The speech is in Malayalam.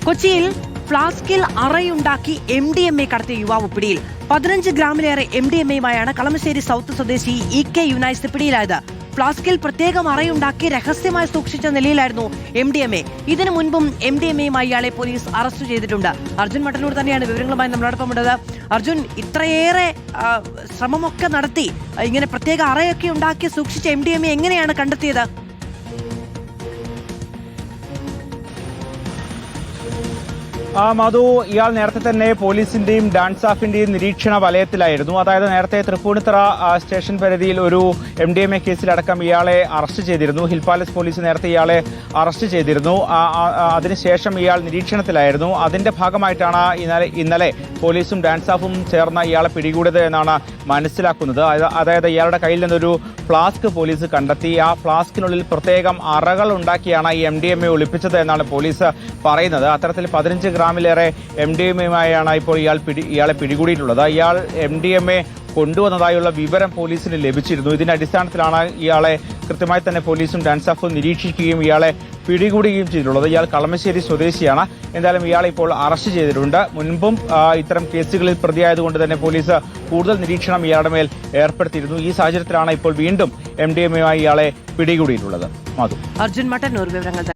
കൊച്ചിയിൽ ഫ്ലാസ്കിൽ അറയുണ്ടാക്കി MDMA കടത്തിയ യുവാവ് പിടിയിൽ. 15 ഗ്രാമിലേറെ MDMAയുമായാണ് കളമശ്ശേരി സൗത്ത് സ്വദേശി EK യുനൈസ് പിടിയിലായത്. ഫ്ലാസ്കിൽ പ്രത്യേകം അറയുണ്ടാക്കി രഹസ്യമായി സൂക്ഷിച്ച നിലയിലായിരുന്നു MDMA. ഇതിനു മുൻപും MDMAയുമായി ഇയാളെ പോലീസ് അറസ്റ്റ് ചെയ്തിട്ടുണ്ട്. അർജുൻ മട്ടന്നൂർ തന്നെയാണ് വിവരങ്ങളുമായി നമ്മളോടൊപ്പമുള്ളത്. അർജുൻ, ഇത്രയേറെ ശ്രമമൊക്കെ നടത്തി ഇങ്ങനെ പ്രത്യേക അറയൊക്കെ ഉണ്ടാക്കി സൂക്ഷിച്ച MDMA എങ്ങനെയാണ് കണ്ടെത്തിയത്? മധു, ഇയാൾ നേരത്തെ തന്നെ പോലീസിന്റെയും ഡാൻസ് ഓഫിന്റെയും നിരീക്ഷണ വലയത്തിലായിരുന്നു. അതായത് നേരത്തെ തൃപ്പൂണിത്തുറ സ്റ്റേഷൻ പരിധിയിൽ ഒരു MDMA കേസിലടക്കം ഇയാളെ അറസ്റ്റ് ചെയ്തിരുന്നു. ഹിൽ പാലസ് പോലീസ് നേരത്തെ ഇയാളെ അറസ്റ്റ് ചെയ്തിരുന്നു. അതിനുശേഷം ഇയാൾ നിരീക്ഷണത്തിലായിരുന്നു. അതിന്റെ ഭാഗമായിട്ടാണ് ഇന്നലെ പോലീസും ഡാൻസ് ഓഫും ചേർന്ന് ഇയാളെ പിടികൂടിയത് എന്നാണ് മനസ്സിലാക്കുന്നത്. അതായത് ഇയാളുടെ കയ്യിൽ നിന്നൊരു ഫ്ലാസ്ക് പോലീസ് കണ്ടെത്തി. ആ ഫ്ലാസ്കിനുള്ളിൽ പ്രത്യേകം അറകൾ ഉണ്ടാക്കിയാണ് ഈ MDMA ഒളിപ്പിച്ചത് എന്നാണ് പോലീസ് പറയുന്നത്. അത്തരത്തിൽ 15 ഗ്രാമിലേറെ MDMAയുമായാണ് ഇപ്പോൾ ഇയാളെ പിടികൂടിയിട്ടുള്ളത്. ഇയാൾ MDMA കൊണ്ടുവന്നതായുള്ള വിവരം പോലീസിന് ലഭിച്ചിരുന്നു. ഇതിന്റെ അടിസ്ഥാനത്തിലാണ് ഇയാളെ കൃത്യമായി തന്നെ പോലീസും ഡാൻസ് ഓഫും നിരീക്ഷിക്കുകയും ഇയാളെ പിടികൂടുകയും ചെയ്തിട്ടുള്ളത്. ഇയാൾ കളമശ്ശേരി സ്വദേശിയാണ്. എന്തായാലും ഇയാളെ ഇപ്പോൾ അറസ്റ്റ് ചെയ്തിട്ടുണ്ട്. മുൻപും ഇത്തരം കേസുകളിൽ പ്രതിയായതുകൊണ്ട് തന്നെ പോലീസ് കൂടുതൽ നിരീക്ഷണം ഇയാളുടെ മേൽ ഏർപ്പെടുത്തിയിരുന്നു. ഈ സാഹചര്യത്തിലാണ് ഇപ്പോൾ വീണ്ടും MDMAയുമായി ഇയാളെ പിടികൂടിയിട്ടുള്ളത്. അർജുൻ മട്ടന്നൂർ വിവരങ്ങൾ.